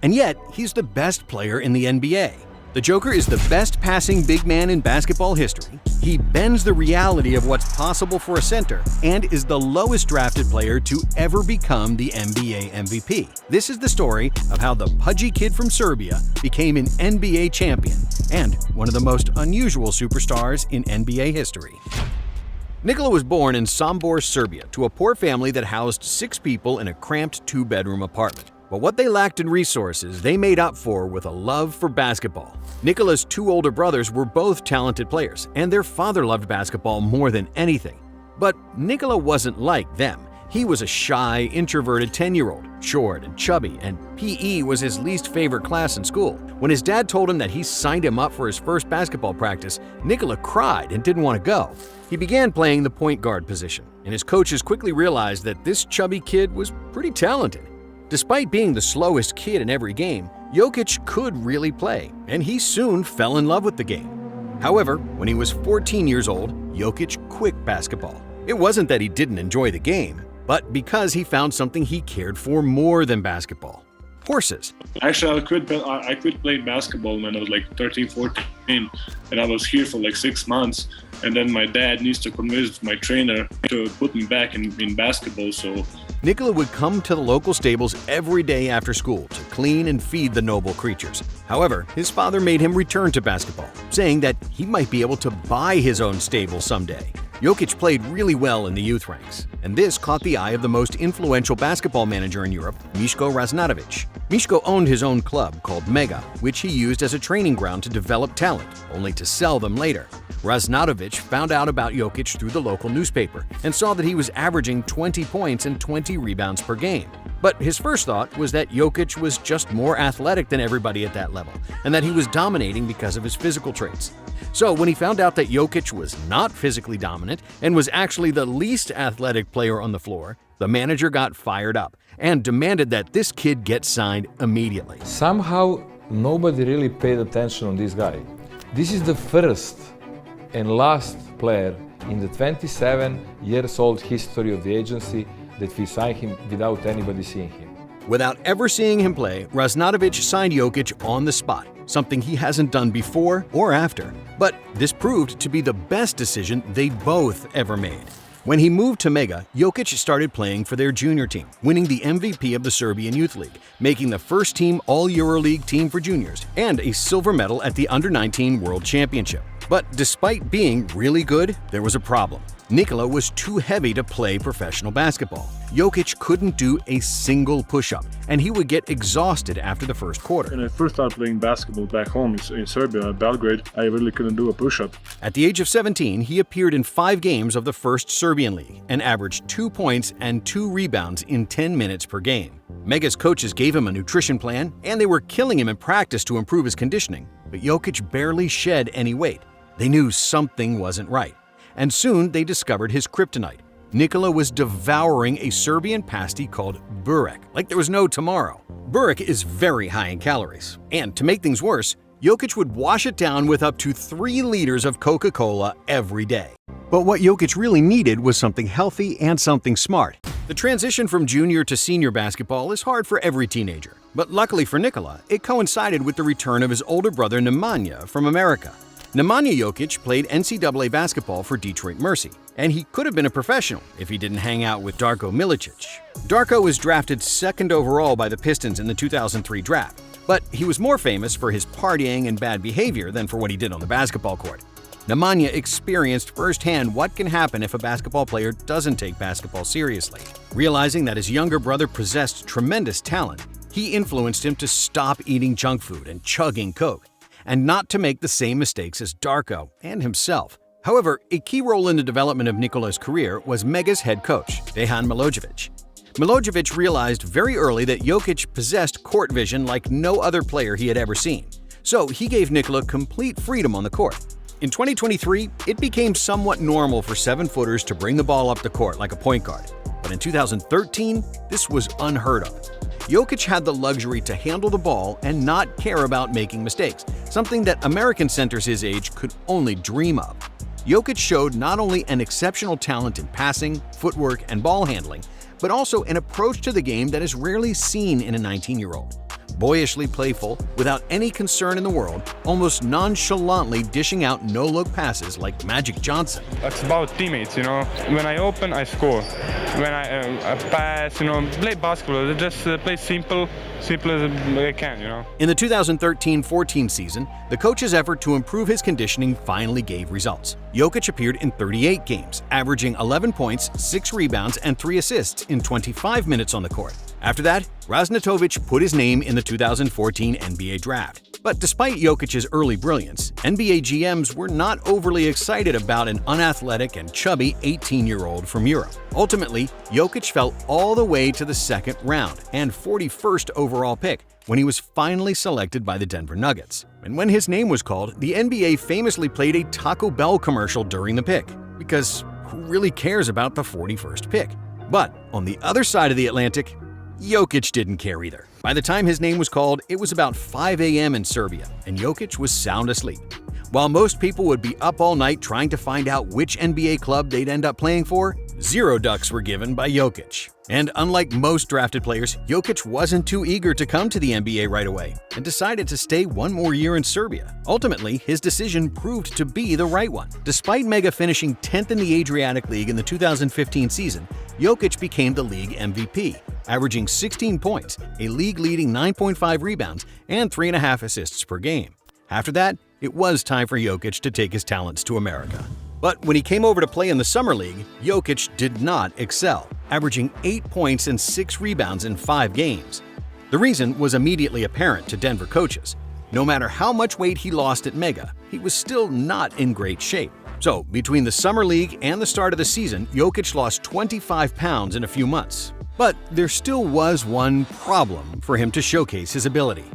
And yet, he's the best player in the NBA. The Joker is the best passing big man in basketball history. He bends the reality of what's possible for a center and is the lowest drafted player to ever become the NBA MVP. This is the story of how the pudgy kid from Serbia became an NBA champion and one of the most unusual superstars in NBA history. Nikola was born in Sombor, Serbia, to a poor family that housed 6 people in a cramped 2-bedroom apartment. But what they lacked in resources, they made up for with a love for basketball. Nikola's 2 older brothers were both talented players, and their father loved basketball more than anything. But Nikola wasn't like them. He was a shy, introverted 10-year-old, short and chubby, and PE was his least favorite class in school. When his dad told him that he signed him up for his first basketball practice, Nikola cried and didn't want to go. He began playing the point guard position, and his coaches quickly realized that this chubby kid was pretty talented. Despite being the slowest kid in every game, Jokic could really play, and he soon fell in love with the game. However, when he was 14 years old, Jokic quit basketball. It wasn't that he didn't enjoy the game, but because he found something he cared for more than basketball: horses. Actually, I quit playing basketball when I was like 13, 14, and I was here for like 6 months. And then my dad needs to convince my trainer to put me back in basketball, so... Nikola would come to the local stables every day after school to clean and feed the noble creatures. However, his father made him return to basketball, saying that he might be able to buy his own stable someday. Jokic played really well in the youth ranks, and this caught the eye of the most influential basketball manager in Europe, Miško Ražnatović. Miško owned his own club called Mega, which he used as a training ground to develop talent, only to sell them later. Ražnatović found out about Jokic through the local newspaper and saw that he was averaging 20 points and 20 rebounds per game. But his first thought was that Jokic was just more athletic than everybody at that level, and that he was dominating because of his physical traits. So when he found out that Jokic was not physically dominant and was actually the least athletic player on the floor, the manager got fired up and demanded that this kid get signed immediately. Somehow, nobody really paid attention on this guy. This is the first and last player in the 27 years old history of the agency that we signed him without anybody seeing him. Without ever seeing him play, Ražnatović signed Jokic on the spot, something he hasn't done before or after. But this proved to be the best decision they both ever made. When he moved to Mega, Jokic started playing for their junior team, winning the MVP of the Serbian Youth League, making the first team All-EuroLeague team for juniors, and a silver medal at the Under-19 World Championship. But despite being really good, there was a problem. Nikola was too heavy to play professional basketball. Jokic couldn't do a single push-up, and he would get exhausted after the first quarter. When I first started playing basketball back home in Serbia, Belgrade, I really couldn't do a push-up. At the age of 17, he appeared in 5 games of the first Serbian league and averaged 2 points and 2 rebounds in 10 minutes per game. Mega's coaches gave him a nutrition plan, and they were killing him in practice to improve his conditioning, but Jokic barely shed any weight. They knew something wasn't right, and soon they discovered his kryptonite. Nikola was devouring a Serbian pasty called burek, like there was no tomorrow. Burek is very high in calories, and to make things worse, Jokic would wash it down with up to 3 liters of Coca-Cola every day. But what Jokic really needed was something healthy and something smart. The transition from junior to senior basketball is hard for every teenager, but luckily for Nikola, it coincided with the return of his older brother Nemanja from America. Nemanja Jokic played NCAA basketball for Detroit Mercy, and he could have been a professional if he didn't hang out with Darko Milicic. Darko was drafted 2nd overall by the Pistons in the 2003 draft, but he was more famous for his partying and bad behavior than for what he did on the basketball court. Nemanja experienced firsthand what can happen if a basketball player doesn't take basketball seriously. Realizing that his younger brother possessed tremendous talent, he influenced him to stop eating junk food and chugging Coke, and not to make the same mistakes as Darko and himself. However, a key role in the development of Nikola's career was Mega's head coach, Dejan Milojevic. Milojevic realized very early that Jokic possessed court vision like no other player he had ever seen, so he gave Nikola complete freedom on the court. In 2023, it became somewhat normal for 7-footers to bring the ball up the court like a point guard, but in 2013, this was unheard of. Jokic had the luxury to handle the ball and not care about making mistakes, something that American centers his age could only dream of. Jokic showed not only an exceptional talent in passing, footwork, and ball handling, but also an approach to the game that is rarely seen in a 19-year-old. boyishly playful, without any concern in the world, almost nonchalantly dishing out no-look passes like Magic Johnson. It's about teammates, you know. When I open, I score. When I pass, you know, play basketball. Just play simple as I can, you know. In the 2013-14 season, the coach's effort to improve his conditioning finally gave results. Jokic appeared in 38 games, averaging 11 points, 6 rebounds, and 3 assists in 25 minutes on the court. After that, Raznatovic put his name in the 2014 NBA draft. But despite Jokic's early brilliance, NBA GMs were not overly excited about an unathletic and chubby 18-year-old from Europe. Ultimately, Jokic fell all the way to the second round and 41st overall pick when he was finally selected by the Denver Nuggets. And when his name was called, the NBA famously played a Taco Bell commercial during the pick, because who really cares about the 41st pick? But on the other side of the Atlantic, Jokic didn't care either. By the time his name was called, it was about 5 a.m. in Serbia, and Jokic was sound asleep. While most people would be up all night trying to find out which NBA club they'd end up playing for, 0 ducks were given by Jokic. And unlike most drafted players, Jokic wasn't too eager to come to the NBA right away and decided to stay one more year in Serbia. Ultimately, his decision proved to be the right one. Despite Mega finishing 10th in the Adriatic League in the 2015 season, Jokic became the league MVP, averaging 16 points, a league-leading 9.5 rebounds, and 3.5 assists per game. After that, it was time for Jokic to take his talents to America. But when he came over to play in the Summer League, Jokic did not excel, averaging 8 points and 6 rebounds in 5 games. The reason was immediately apparent to Denver coaches. No matter how much weight he lost at Mega, he was still not in great shape. So, between the Summer League and the start of the season, Jokic lost 25 pounds in a few months. But there still was one problem for him to showcase his ability.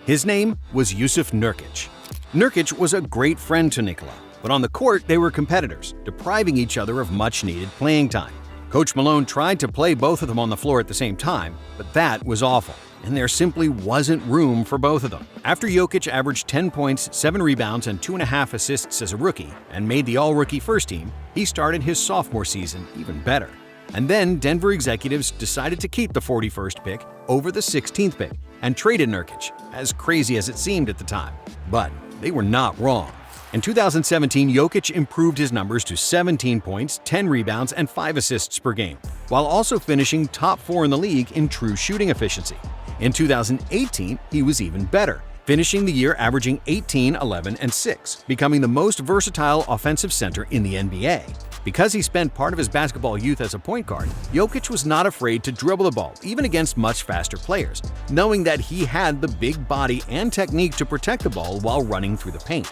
His name was Jusuf Nurkic. Nurkic was a great friend to Nikola, but on the court they were competitors, depriving each other of much-needed playing time. Coach Malone tried to play both of them on the floor at the same time, but that was awful, and there simply wasn't room for both of them. After Jokic averaged 10 points, 7 rebounds, and 2.5 assists as a rookie, and made the all-rookie first team, he started his sophomore season even better. And then Denver executives decided to keep the 41st pick over the 16th pick and traded Nurkic, as crazy as it seemed at the time. But they were not wrong. In 2017, Jokic improved his numbers to 17 points, 10 rebounds, and 5 assists per game, while also finishing top 4 in the league in true shooting efficiency. In 2018, he was even better, finishing the year averaging 18, 11, and 6, becoming the most versatile offensive center in the NBA. Because he spent part of his basketball youth as a point guard, Jokic was not afraid to dribble the ball, even against much faster players, knowing that he had the big body and technique to protect the ball while running through the paint.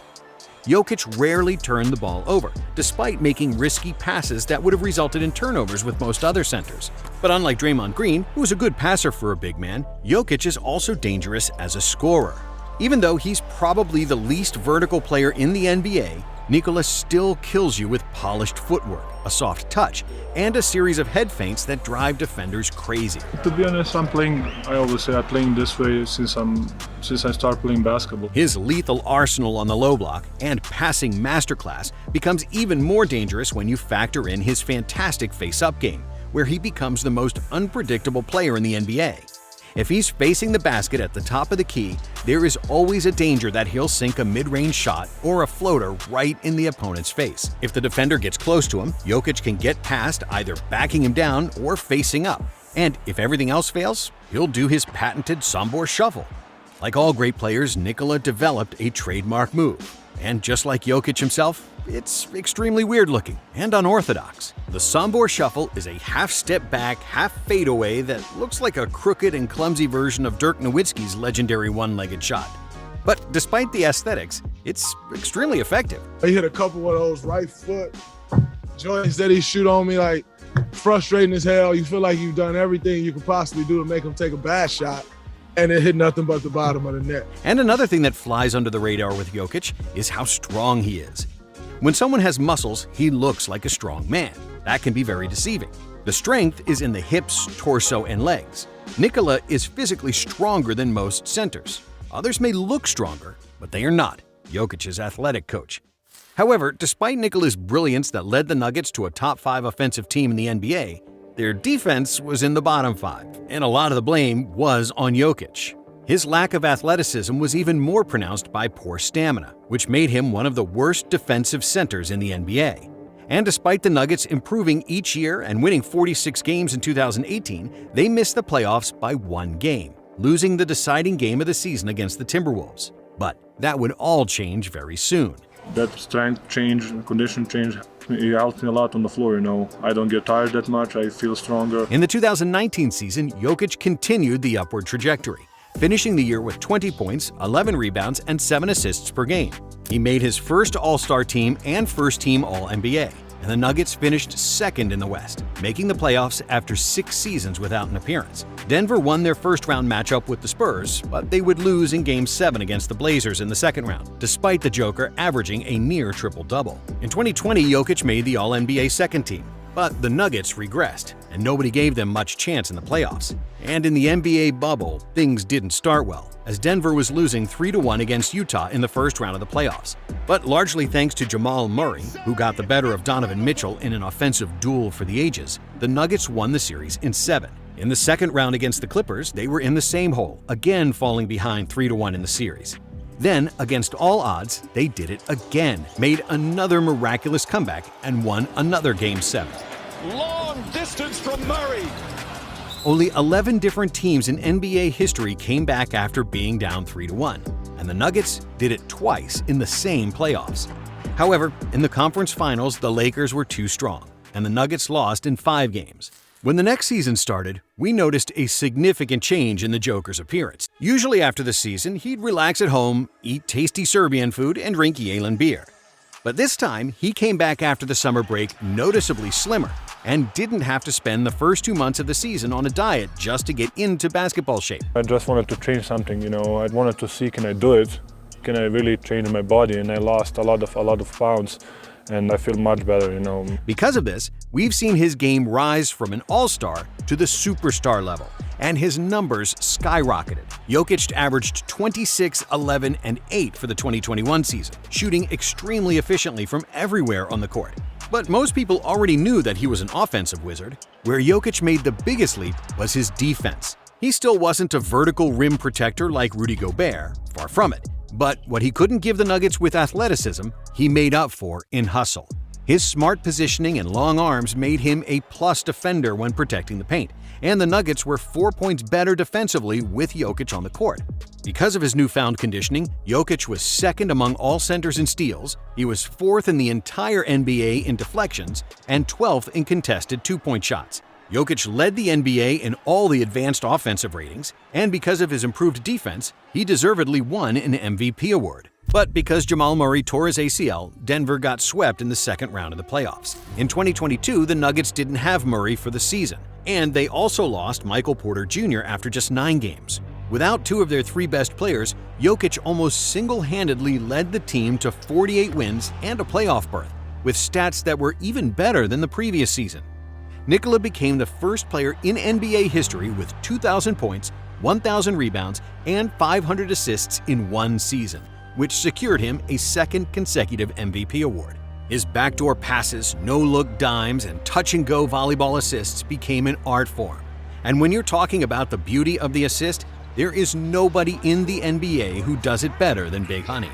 Jokic rarely turned the ball over, despite making risky passes that would have resulted in turnovers with most other centers. But unlike Draymond Green, who is a good passer for a big man, Jokic is also dangerous as a scorer. Even though he's probably the least vertical player in the NBA, Nikola still kills you with polished footwork, a soft touch, and a series of head feints that drive defenders crazy. To be honest, I'm playing this way since I started playing basketball. His lethal arsenal on the low block and passing masterclass becomes even more dangerous when you factor in his fantastic face-up game, where he becomes the most unpredictable player in the NBA. If he's facing the basket at the top of the key, there is always a danger that he'll sink a mid-range shot or a floater right in the opponent's face. If the defender gets close to him, Jokic can get past either backing him down or facing up. And if everything else fails, he'll do his patented Sombor shuffle. Like all great players, Nikola developed a trademark move. And just like Jokic himself, it's extremely weird-looking and unorthodox. The Sombor shuffle is a half-step back, half-fadeaway that looks like a crooked and clumsy version of Dirk Nowitzki's legendary one-legged shot. But despite the aesthetics, it's extremely effective. He hit a couple of those right foot joints that he shoot on me, like frustrating as hell. You feel like you've done everything you could possibly do to make him take a bad shot, and it hit nothing but the bottom of the net. And another thing that flies under the radar with Jokic is how strong he is. When someone has muscles, he looks like a strong man. That can be very deceiving. The strength is in the hips, torso, and legs. Nikola is physically stronger than most centers. Others may look stronger, but they are not. Jokic's athletic coach. However, despite Nikola's brilliance that led the Nuggets to a top 5 offensive team in the NBA, their defense was in the bottom 5, and a lot of the blame was on Jokic. His lack of athleticism was even more pronounced by poor stamina, which made him one of the worst defensive centers in the NBA. And despite the Nuggets improving each year and winning 46 games in 2018, they missed the playoffs by 1 game, losing the deciding game of the season against the Timberwolves. But that would all change very soon. That strength change, condition change, it helps me a lot on the floor, you know. I don't get tired that much, I feel stronger. In the 2019 season, Jokic continued the upward trajectory, finishing the year with 20 points, 11 rebounds, and 7 assists per game. He made his first All-Star team and first-team All-NBA, and the Nuggets finished second in the West, making the playoffs after 6 seasons without an appearance. Denver won their first-round matchup with the Spurs, but they would lose in Game 7 against the Blazers in the second round, despite the Joker averaging a near triple-double. In 2020, Jokic made the All-NBA second team, but the Nuggets regressed, and nobody gave them much chance in the playoffs. And in the NBA bubble, things didn't start well, as Denver was losing 3-1 against Utah in the first round of the playoffs. But largely thanks to Jamal Murray, who got the better of Donovan Mitchell in an offensive duel for the ages, the Nuggets won the series in 7. In the second round against the Clippers, they were in the same hole, again falling behind 3-1 in the series. Then, against all odds, they did it again, made another miraculous comeback, and won another Game 7. Long distance from Murray. Only 11 different teams in NBA history came back after being down 3-1, and the Nuggets did it twice in the same playoffs. However, in the conference finals, the Lakers were too strong, and the Nuggets lost in 5 games. When the next season started, we noticed a significant change in the Joker's appearance. Usually after the season, he'd relax at home, eat tasty Serbian food, and drink Yalen beer. But this time, he came back after the summer break noticeably slimmer and didn't have to spend the first 2 months of the season on a diet just to get into basketball shape. I just wanted to change something, you know. I wanted to see, can I do it? Can I really change my body? And I lost a lot of pounds, and I feel much better, you know. Because of this, we've seen his game rise from an all-star to the superstar level, and his numbers skyrocketed. Jokic averaged 26, 11, and 8 for the 2021 season, shooting extremely efficiently from everywhere on the court. But most people already knew that he was an offensive wizard. Where Jokic made the biggest leap was his defense. He still wasn't a vertical rim protector like Rudy Gobert, far from it. But what he couldn't give the Nuggets with athleticism, he made up for in hustle. His smart positioning and long arms made him a plus defender when protecting the paint, and the Nuggets were 4 points better defensively with Jokic on the court. Because of his newfound conditioning, Jokic was second among all centers in steals, he was 4th in the entire NBA in deflections, and 12th in contested two-point shots. Jokic led the NBA in all the advanced offensive ratings, and because of his improved defense, he deservedly won an MVP award. But because Jamal Murray tore his ACL, Denver got swept in the second round of the playoffs. In 2022, the Nuggets didn't have Murray for the season, and they also lost Michael Porter Jr. after just 9 games. Without 2 of their 3 best players, Jokic almost single-handedly led the team to 48 wins and a playoff berth, with stats that were even better than the previous season. Nikola became the first player in NBA history with 2,000 points, 1,000 rebounds, and 500 assists in one season, which secured him a second consecutive MVP award. His backdoor passes, no-look dimes, and touch-and-go volleyball assists became an art form. And when you're talking about the beauty of the assist, there is nobody in the NBA who does it better than Big Honey.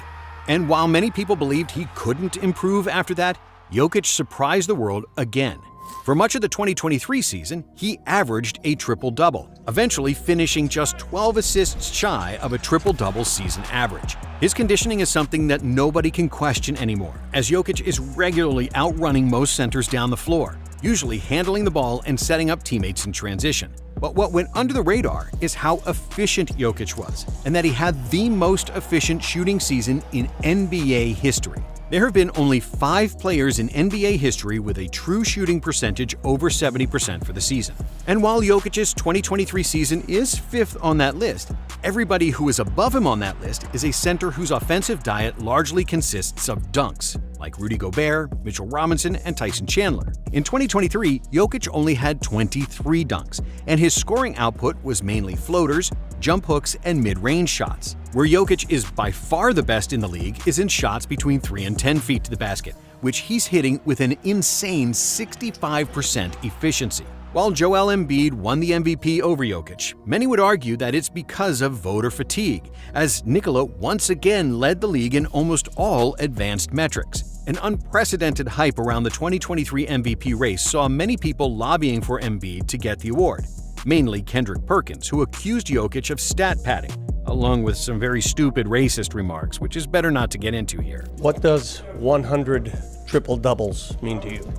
And while many people believed he couldn't improve after that, Jokic surprised the world again. For much of the 2023 season, he averaged a triple-double, eventually finishing just 12 assists shy of a triple-double season average. His conditioning is something that nobody can question anymore, as Jokic is regularly outrunning most centers down the floor, usually handling the ball and setting up teammates in transition. But what went under the radar is how efficient Jokic was, and that he had the most efficient shooting season in NBA history. There have been only 5 players in NBA history with a true shooting percentage over 70% for the season. And while Jokic's 2023 season is 5th on that list, everybody who is above him on that list is a center whose offensive diet largely consists of dunks, like Rudy Gobert, Mitchell Robinson, and Tyson Chandler. In 2023, Jokic only had 23 dunks, and his scoring output was mainly floaters, jump hooks, and mid-range shots. Where Jokic is by far the best in the league is in shots between 3 and 10 feet to the basket, which he's hitting with an insane 65% efficiency. While Joel Embiid won the MVP over Jokic, many would argue that it's because of voter fatigue, as Nikola once again led the league in almost all advanced metrics. An unprecedented hype around the 2023 MVP race saw many people lobbying for Embiid to get the award, mainly Kendrick Perkins, who accused Jokic of stat padding, along with some very stupid racist remarks, which is better not to get into here. What does 100 triple-doubles mean to you?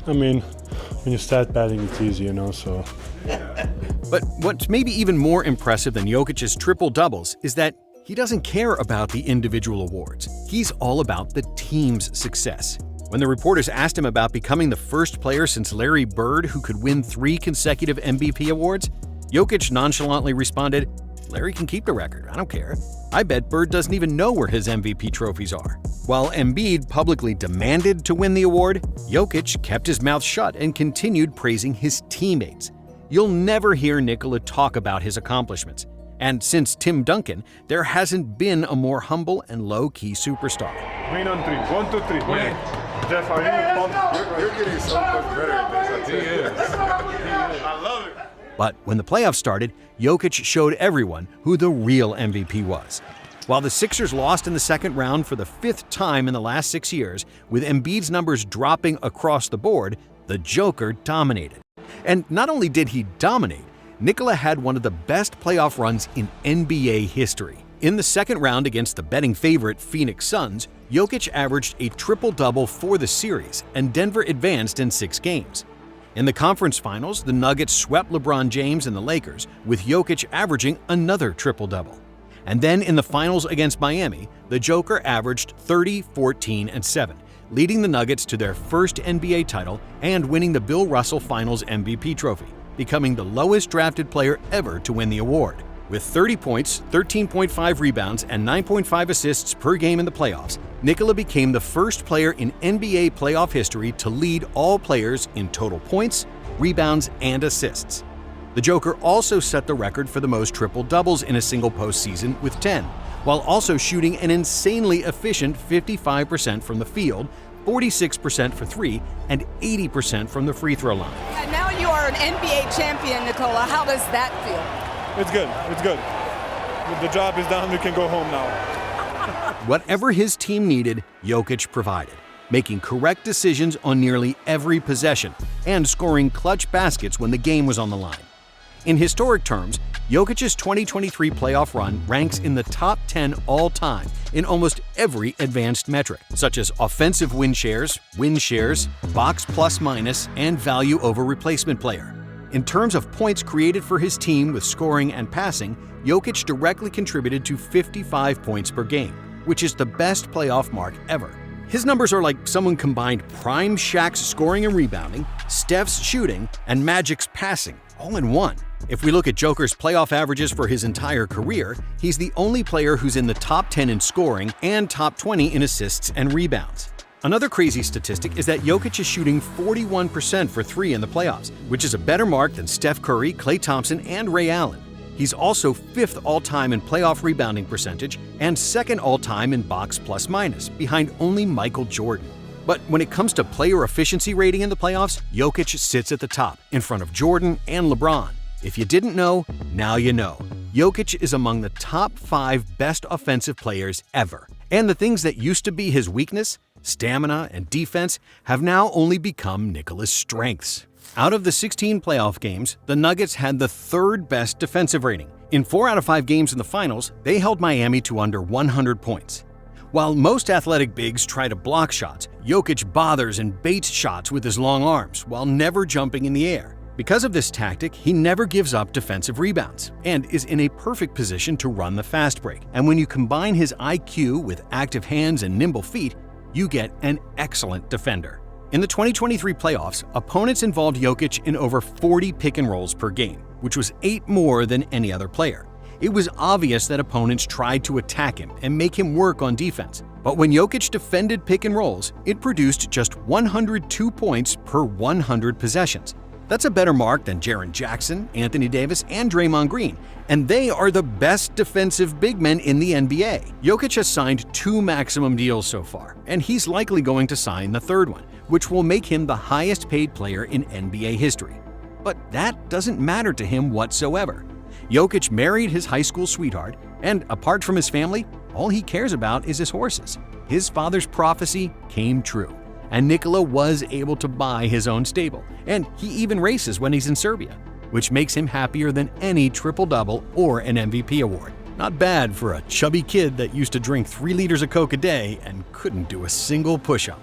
I mean, when you start batting, it's easy, so. But what's maybe even more impressive than Jokic's triple-doubles is that he doesn't care about the individual awards. He's all about the team's success. When the reporters asked him about becoming the first player since Larry Bird who could win 3 consecutive MVP awards, Jokic nonchalantly responded, "Larry can keep the record, I don't care. I bet Bird doesn't even know where his MVP trophies are." While Embiid publicly demanded to win the award, Jokic kept his mouth shut and continued praising his teammates. You'll never hear Nikola talk about his accomplishments. And since Tim Duncan, there hasn't been a more humble and low-key superstar. Win on 3. 1, 2, 3. Win. Jeff, are you pumped? You're getting so much better at this. He is. I love it. But when the playoffs started, Jokic showed everyone who the real MVP was. While the Sixers lost in the second round for the 5th time in the last 6 years, with Embiid's numbers dropping across the board, the Joker dominated. And not only did he dominate, Nikola had one of the best playoff runs in NBA history. In the second round against the betting favorite Phoenix Suns, Jokic averaged a triple-double for the series, and Denver advanced in 6 games. In the conference finals, the Nuggets swept LeBron James and the Lakers, with Jokic averaging another triple-double. And then in the finals against Miami, the Joker averaged 30, 14, and 7, leading the Nuggets to their first NBA title and winning the Bill Russell Finals MVP trophy, becoming the lowest drafted player ever to win the award. With 30 points, 13.5 rebounds, and 9.5 assists per game in the playoffs, Nikola became the first player in NBA playoff history to lead all players in total points, rebounds, and assists. The Joker also set the record for the most triple-doubles in a single postseason with 10, while also shooting an insanely efficient 55% from the field, 46% for 3, and 80% from the free throw line. And now you are an NBA champion, Nikola. How does that feel? It's good. It's good. The job is done. We can go home now. Whatever his team needed, Jokic provided, making correct decisions on nearly every possession and scoring clutch baskets when the game was on the line. In historic terms, Jokic's 2023 playoff run ranks in the top 10 all-time in almost every advanced metric, such as offensive win shares, box plus-minus, and value over replacement player. In terms of points created for his team with scoring and passing, Jokic directly contributed to 55 points per game, which is the best playoff mark ever. His numbers are like someone combined prime Shaq's scoring and rebounding, Steph's shooting, and Magic's passing, all in one. If we look at Joker's playoff averages for his entire career, he's the only player who's in the top 10 in scoring and top 20 in assists and rebounds. Another crazy statistic is that Jokic is shooting 41% for 3 in the playoffs, which is a better mark than Steph Curry, Klay Thompson, and Ray Allen. He's also 5th all-time in playoff rebounding percentage and 2nd all-time in box plus-minus, behind only Michael Jordan. But when it comes to player efficiency rating in the playoffs, Jokic sits at the top, in front of Jordan and LeBron. If you didn't know, now you know. Jokic is among the top 5 best offensive players ever. And the things that used to be his weakness, stamina, and defense, have now only become Nikola's strengths. Out of the 16 playoff games, the Nuggets had the 3rd best defensive rating. In 4 out of 5 games in the finals, they held Miami to under 100 points. While most athletic bigs try to block shots, Jokic bothers and baits shots with his long arms while never jumping in the air. Because of this tactic, he never gives up defensive rebounds and is in a perfect position to run the fast break. And when you combine his IQ with active hands and nimble feet, you get an excellent defender. In the 2023 playoffs, opponents involved Jokic in over 40 pick-and-rolls per game, which was 8 more than any other player. It was obvious that opponents tried to attack him and make him work on defense. But when Jokic defended pick-and-rolls, it produced just 102 points per 100 possessions. That's a better mark than Jaren Jackson, Anthony Davis, and Draymond Green, and they are the best defensive big men in the NBA. Jokic has signed 2 maximum deals so far, and he's likely going to sign the 3rd one, which will make him the highest paid player in NBA history. But that doesn't matter to him whatsoever. Jokic married his high school sweetheart, and apart from his family, all he cares about is his horses. His father's prophecy came true, and Nikola was able to buy his own stable, and he even races when he's in Serbia, which makes him happier than any triple-double or an MVP award. Not bad for a chubby kid that used to drink 3 liters of Coke a day and couldn't do a single push-up.